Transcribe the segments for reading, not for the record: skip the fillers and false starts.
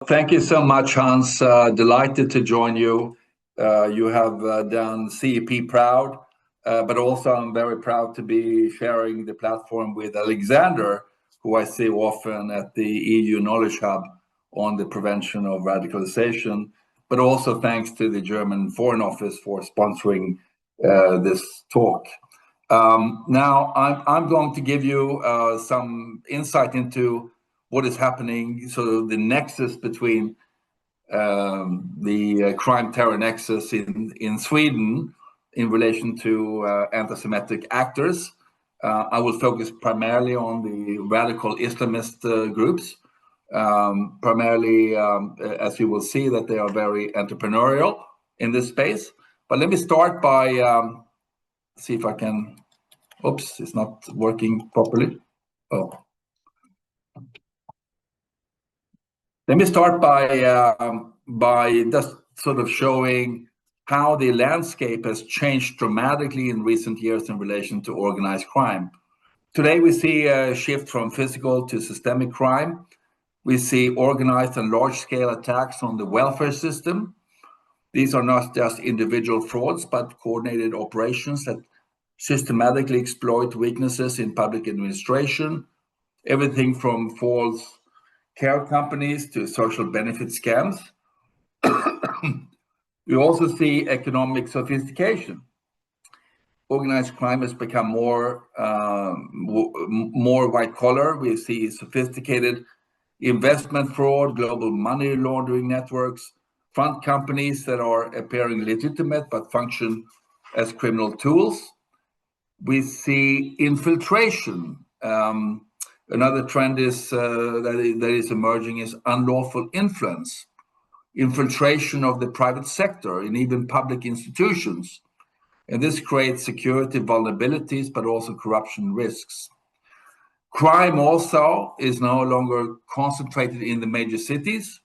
Thank you so much, Hans. Delighted to join you. You have done CEP proud, but also I'm very proud to be sharing the platform with Alexander, who I see often at the EU Knowledge Hub on the prevention of radicalization, but also thanks to the German Foreign Office for sponsoring this talk. Now, I'm going to give you some insight into what is happening, sort of the nexus between the crime terror nexus in Sweden in relation to anti-Semitic actors. I will focus primarily on the radical Islamist groups, primarily, as you will see, that they are very entrepreneurial in this space. But let me start by, see if I can, oops, it's not working properly. Oh. Let me start by just sort of showing how the landscape has changed dramatically in recent years in relation to organized crime. Today, we see a shift from physical to systemic crime. We see organized and large-scale attacks on the welfare system. These are not just individual frauds, but coordinated operations that systematically exploit weaknesses in public administration, everything from false care companies to social benefit scams. We also see economic sophistication. Organized crime has become more white collar. We see sophisticated investment fraud, global money laundering networks, front companies that are appearing legitimate but function as criminal tools. We see infiltration. Another trend is that is emerging is unlawful influence, infiltration of the private sector and even public institutions. And this creates security vulnerabilities, but also corruption risks. Crime also is no longer concentrated in the major cities.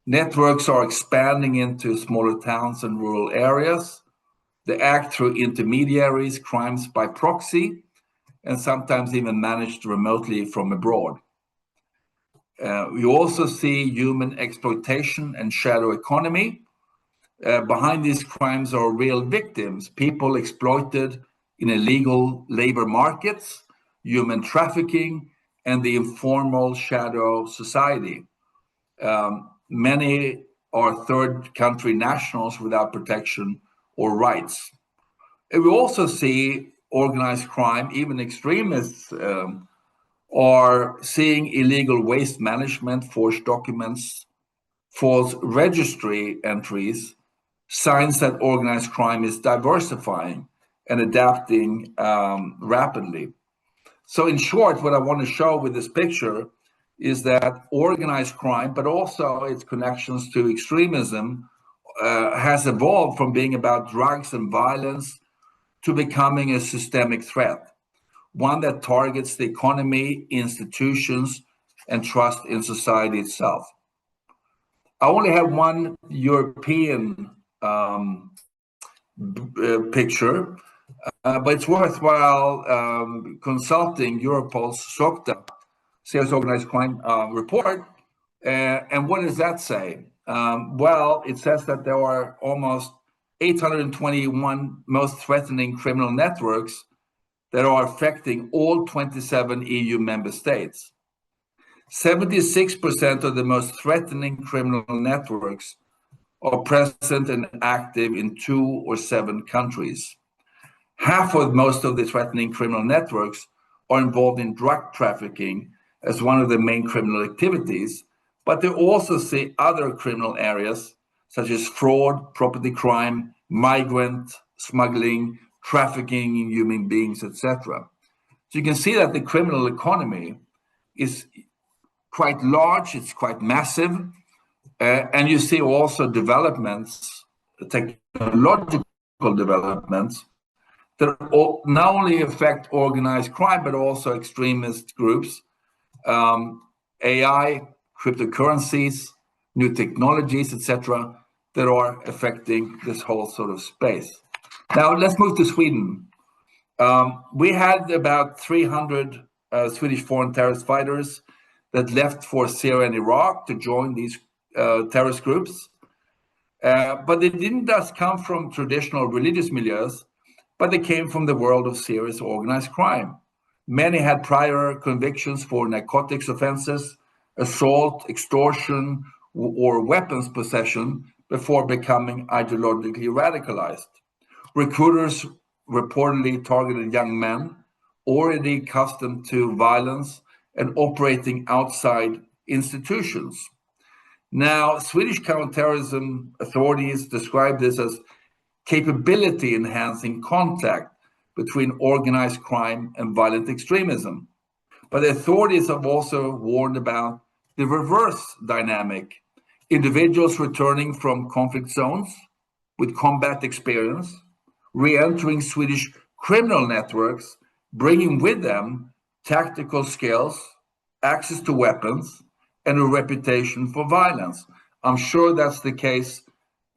Networks are expanding into smaller towns and rural areas. They act through intermediaries, crimes by proxy, and sometimes even managed remotely from abroad. We also see human exploitation and shadow economy. Behind these crimes are real victims, people exploited in illegal labor markets, human trafficking, and the informal shadow society. Many are third country nationals without protection or rights. And we also see organized crime, even extremists are seeing illegal waste management, forged documents, false registry entries, signs that organized crime is diversifying and adapting rapidly. So in short, what I want to show with this picture is that organized crime, but also its connections to extremism, has evolved from being about drugs and violence to becoming a systemic threat, one that targets the economy, institutions, and trust in society itself. I only have one European picture, but it's worthwhile consulting Europol's SOCTA, Serious Organized Crime report. And what does that say? Well, it says that there are almost 821 most threatening criminal networks that are affecting all 27 EU member states. 76% of the most threatening criminal networks are present and active in 2 or 7 countries. Half of most of the threatening criminal networks are involved in drug trafficking as one of the main criminal activities, but they also see other criminal areas such as fraud, property crime, migrant smuggling, trafficking in human beings, etc. So you can see that the criminal economy is quite large, it's quite massive, and you see also developments, technological developments, that not only affect organized crime, but also extremist groups, AI, cryptocurrencies, new technologies, etc., that are affecting this whole sort of space. Now, let's move to Sweden. We had about 300 Swedish foreign terrorist fighters that left for Syria and Iraq to join these terrorist groups. But they didn't just come from traditional religious milieux, but they came from the world of serious organized crime. Many had prior convictions for narcotics offenses, assault, extortion, or weapons possession before becoming ideologically radicalized. Recruiters reportedly targeted young men already accustomed to violence and operating outside institutions. Now, Swedish counterterrorism authorities describe this as capability enhancing contact between organized crime and violent extremism. But the authorities have also warned about the reverse dynamic. Individuals returning from conflict zones with combat experience, re-entering Swedish criminal networks, bringing with them tactical skills, access to weapons, and a reputation for violence. I'm sure that's the case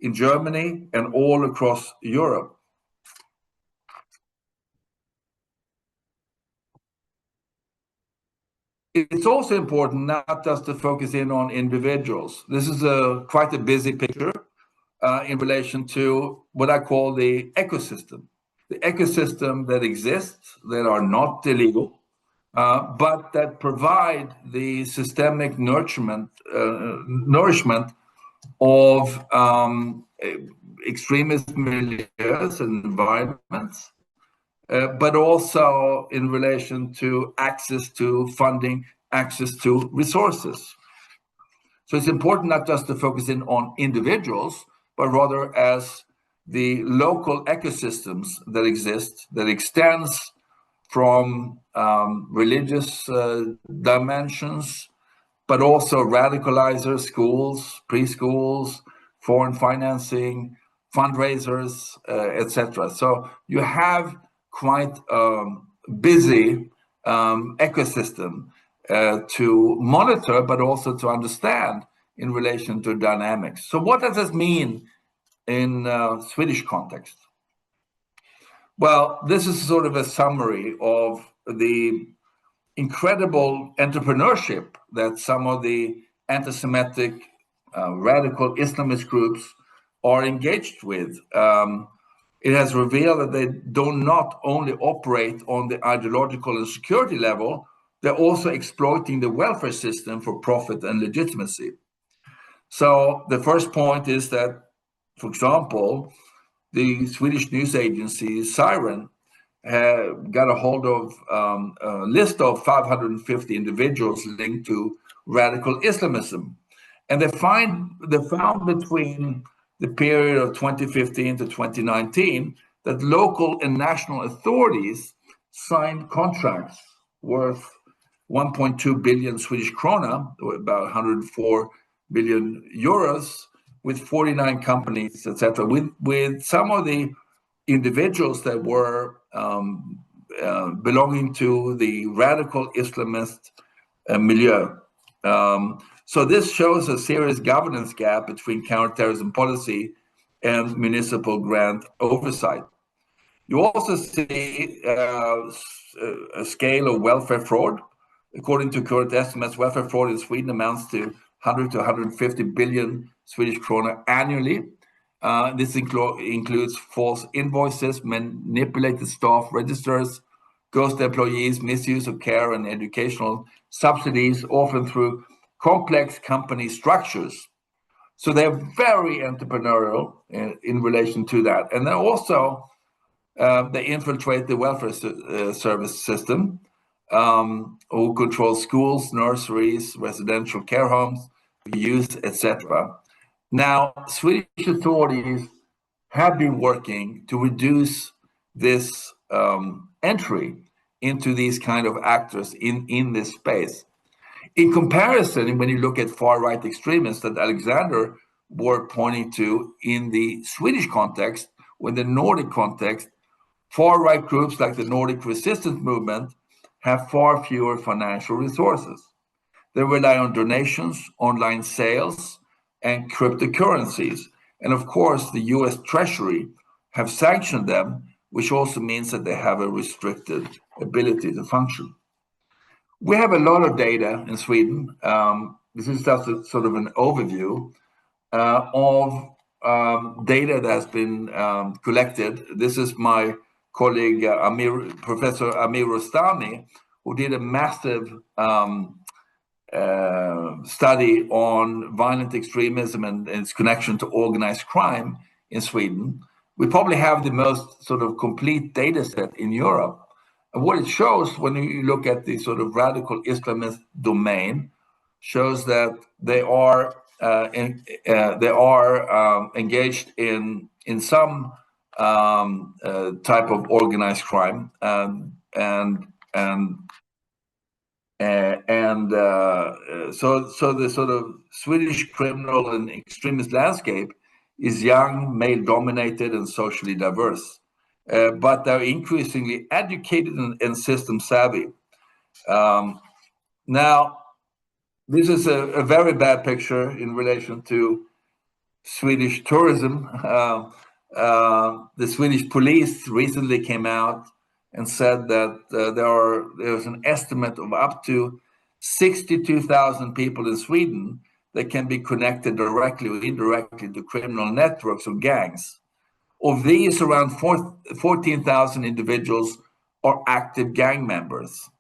in Germany and all across Europe. It's also important not just to focus in on individuals. This is quite a busy picture in relation to what I call the ecosystem. The ecosystem that exists, that are not illegal, but that provide the systemic nourishment of extremist milieus and environments, but also in relation to access to funding, access to resources. So it's important not just to focus in on individuals, but rather as the local ecosystems that exist, that extends from religious dimensions, but also radicalizers, schools, preschools, foreign financing, fundraisers, etc. So you have quite busy ecosystem to monitor, but also to understand in relation to dynamics. So what does this mean in Swedish context? Well, this is sort of a summary of the incredible entrepreneurship that some of the anti-Semitic radical Islamist groups are engaged with. It has revealed that they do not only operate on the ideological and security level, they're also exploiting the welfare system for profit and legitimacy. So the first point is that, for example, the Swedish news agency Siren got a hold of a list of 550 individuals linked to radical Islamism. And they found between the period of 2015 to 2019 that local and national authorities signed contracts worth 1.2 billion Swedish krona, or about 104 billion euros, with 49 companies, etc., with some of the individuals that were belonging to the radical Islamist milieu. So this shows a serious governance gap between counterterrorism policy and municipal grant oversight. You also see a scale of welfare fraud. According to current estimates, welfare fraud in Sweden amounts to 100 to 150 billion Swedish krona annually. This includes false invoices, manipulated staff registers, ghost employees, misuse of care and educational subsidies, often through complex company structures. So they're very entrepreneurial in relation to that. And then also, they infiltrate the welfare service system, who control schools, nurseries, residential care homes, youth, etc. Now, Swedish authorities have been working to reduce this entry into these kind of actors in this space. In comparison, when you look at far-right extremists that Alexander were pointing to in the Swedish context, or in the Nordic context, far-right groups like the Nordic resistance movement have far fewer financial resources. They rely on donations, online sales, and cryptocurrencies. And of course, the US Treasury have sanctioned them, which also means that they have a restricted ability to function. We have a lot of data in Sweden. this is just a sort of an overview of data that has been collected. This is my colleague, Professor Amir Rostami, who did a massive study on violent extremism and its connection to organized crime in Sweden. We probably have the most sort of complete data set in Europe. And what it shows when you look at the sort of radical Islamist domain shows that they are engaged in some type of organized crime, so the sort of Swedish criminal and extremist landscape is young, male-dominated, and socially diverse, but they're increasingly educated and system-savvy. Now, this is a very bad picture in relation to Swedish tourism. The Swedish police recently came out and said that there's an estimate of up to 62,000 people in Sweden that can be connected directly or indirectly to criminal networks or gangs. Of these, around 14,000 individuals are active gang members.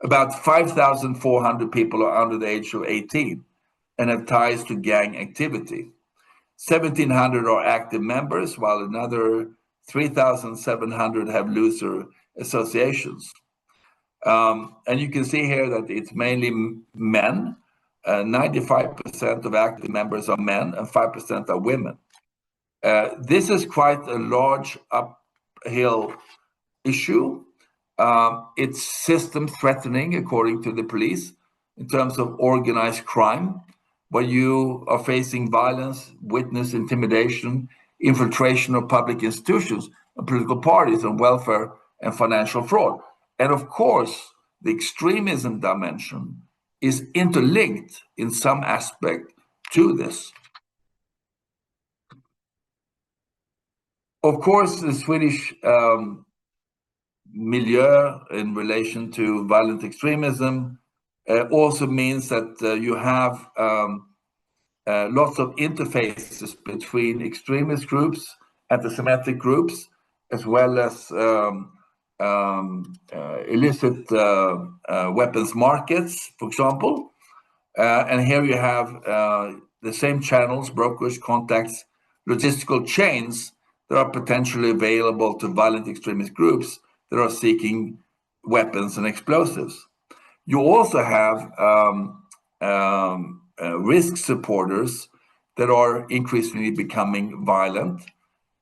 About 5,400 people are under the age of 18 and have ties to gang activity. 1,700 are active members, while another 3,700 have looser associations. And you can see here that it's mainly men. 95% of active members are men and 5% are women. This is quite a large uphill issue. It's system threatening, according to the police, in terms of organized crime, where you are facing violence, witness intimidation, infiltration of public institutions and political parties, and welfare and financial fraud. And of course, the extremism dimension is interlinked in some aspect to this. Of course, the Swedish milieu in relation to violent extremism also means that you have lots of interfaces between extremist groups, antisemitic groups, as well as illicit weapons markets, for example. And here you have the same channels, brokers, contacts, logistical chains that are potentially available to violent extremist groups that are seeking weapons and explosives. You also have risk supporters that are increasingly becoming violent,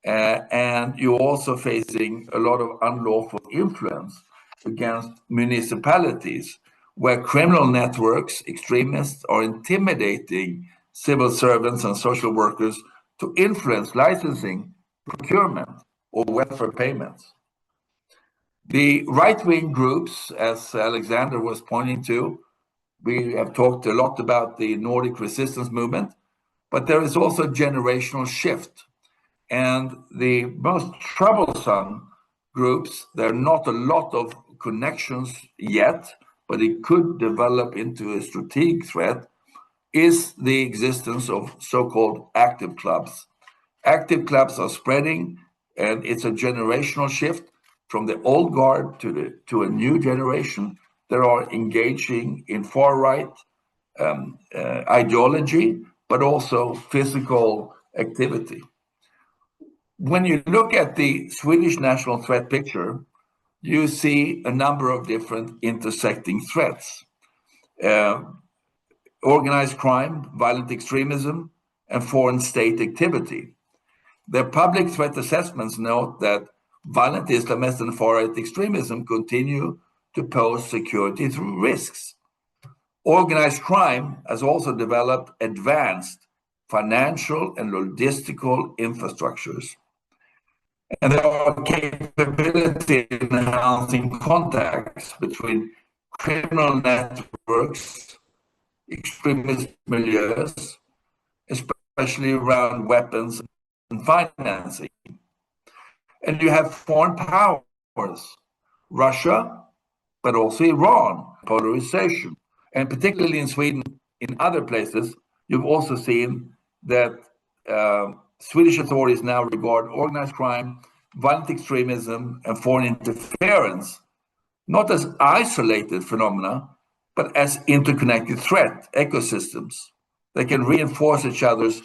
and you're also facing a lot of unlawful influence against municipalities, where criminal networks, extremists, are intimidating civil servants and social workers to influence licensing, procurement, or welfare payments. The right-wing groups, as Alexander was pointing to, we have talked a lot about the Nordic resistance movement, but there is also a generational shift. And the most troublesome groups, there are not a lot of connections yet, but it could develop into a strategic threat, is the existence of so-called active clubs. Active clubs are spreading, and it's a generational shift from the old guard to a new generation that are engaging in far-right ideology, but also physical activity. When you look at the Swedish national threat picture, you see a number of different intersecting threats. Organized crime, violent extremism, and foreign state activity. The public threat assessments note that violent Islamist and far-right extremism continue to pose security risks. Organized crime has also developed advanced financial and logistical infrastructures. And there are capability in enhancing contacts between criminal networks, extremist milieux, especially around weapons and financing. And you have foreign powers, Russia, but also Iran, polarization. And particularly in Sweden, in other places, you've also seen that Swedish authorities now regard organized crime, violent extremism, and foreign interference not as isolated phenomena, but as interconnected threat ecosystems that can reinforce each other's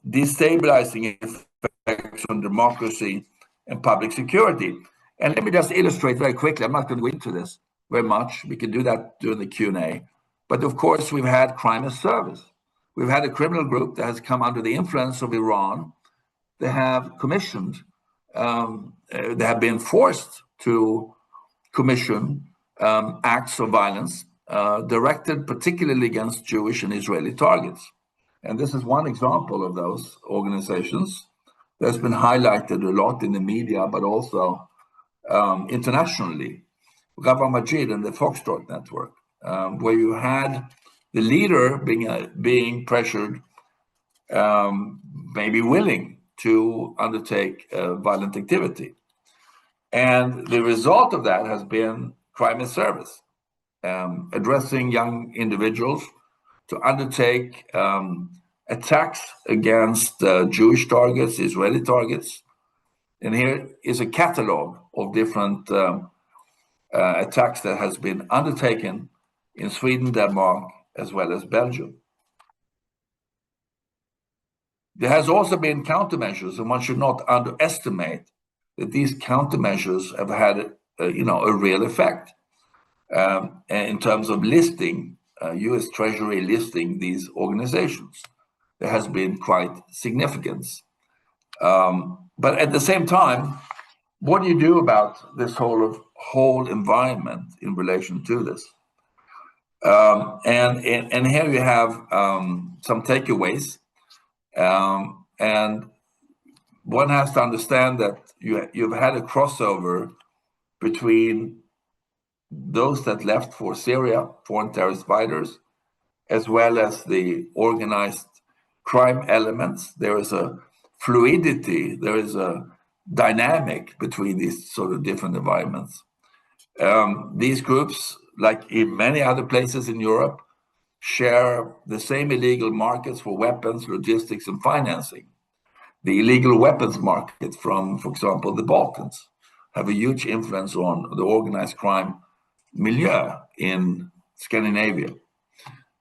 destabilizing effects on democracy and public security. And let me just illustrate very quickly. I'm not going to go into this very much. We can do that during the Q&A. But of course, we've had crime as service. We've had a criminal group that has come under the influence of Iran. They have commissioned, they have been forced to commission acts of violence directed particularly against Jewish and Israeli targets. And this is one example of those organizations that's been highlighted a lot in the media, but also internationally. Rabba Majid and the Foxtrot Network, where you had the leader being pressured, maybe willing to undertake violent activity. And the result of that has been crime as service, addressing young individuals to undertake attacks against Jewish targets, Israeli targets. And here is a catalog of different attacks that has been undertaken in Sweden, Denmark, as well as Belgium. There has also been countermeasures, and one should not underestimate that these countermeasures have had a real effect in terms of listing, U.S. Treasury listing these organizations. There has been quite significance. But at the same time, what do you do about this whole environment in relation to this? And here you have some takeaways. And one has to understand that you've had a crossover between those that left for Syria, foreign terrorist fighters, as well as the organized crime elements. There is a fluidity, there is a dynamic between these sort of different environments. These groups, like in many other places in Europe, share the same illegal markets for weapons, logistics, and financing. The illegal weapons market from, for example, the Balkans, have a huge influence on the organized crime milieu in Scandinavia.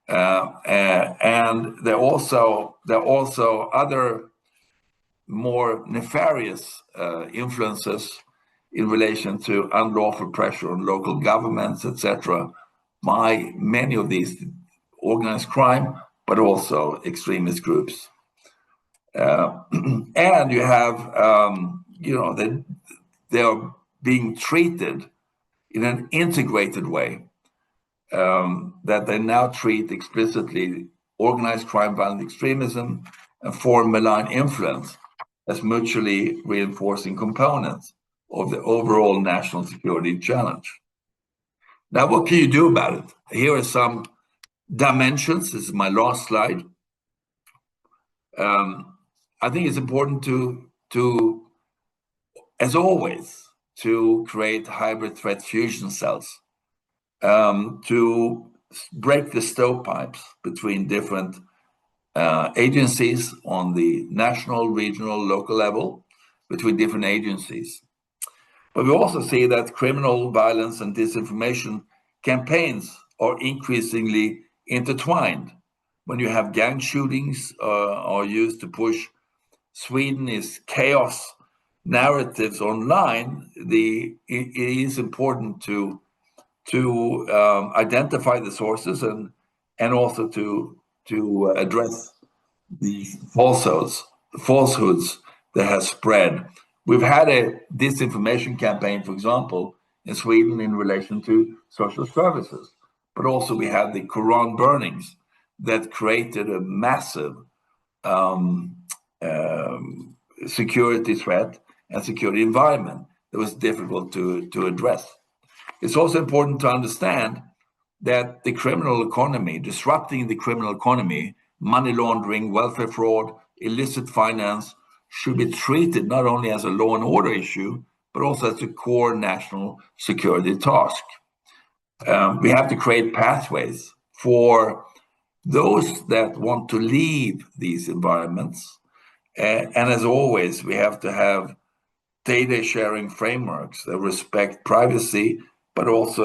And there are also other more nefarious influences in relation to unlawful pressure on local governments, etc., by many of these organized crime, but also extremist groups. And you have, they are being treated in an integrated way, that they now treat explicitly organized crime, violent extremism, and foreign malign influence as mutually reinforcing components of the overall national security challenge. Now, what can you do about it? Here are some dimensions. This is my last slide. I think it's important to, as always, to create hybrid threat fusion cells, to break the stovepipes between different agencies on the national, regional, local level, between different agencies. But we also see that criminal violence and disinformation campaigns are increasingly intertwined. When you have gang shootings are used to push Sweden is chaos narratives online, it is important to identify the sources and also to address the falsehoods that has spread. We've had a disinformation campaign, for example, in Sweden in relation to social services, but also we had the Quran burnings that created a massive security threat and security environment that was difficult to address. It's also important to understand that the criminal economy, disrupting the criminal economy, money laundering, welfare fraud, illicit finance, should be treated not only as a law and order issue, but also as a core national security task. We have to create pathways for those that want to leave these environments. And as always, we have to have data sharing frameworks that respect privacy, but also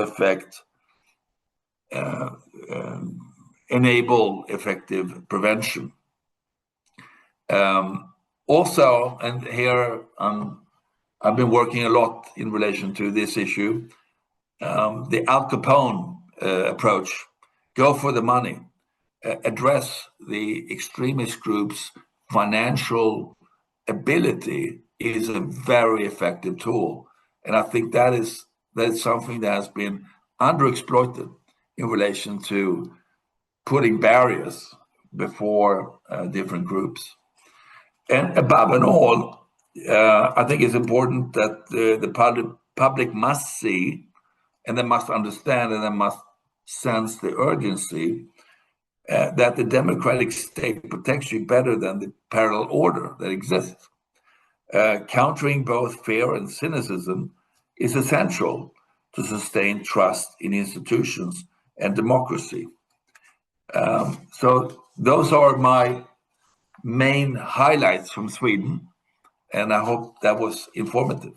enable effective prevention. Also, and here I've been working a lot in relation to this issue, the Al Capone approach, go for the money, address the extremist groups' financial ability is a very effective tool. And I think that's something that has been underexploited in relation to putting barriers before different groups. And above and all, I think it's important that the public must see, and they must understand, and they must sense the urgency that the democratic state protects you better than the parallel order that exists. Countering both fear and cynicism is essential to sustain trust in institutions and democracy. So those are my main highlights from Sweden, and I hope that was informative.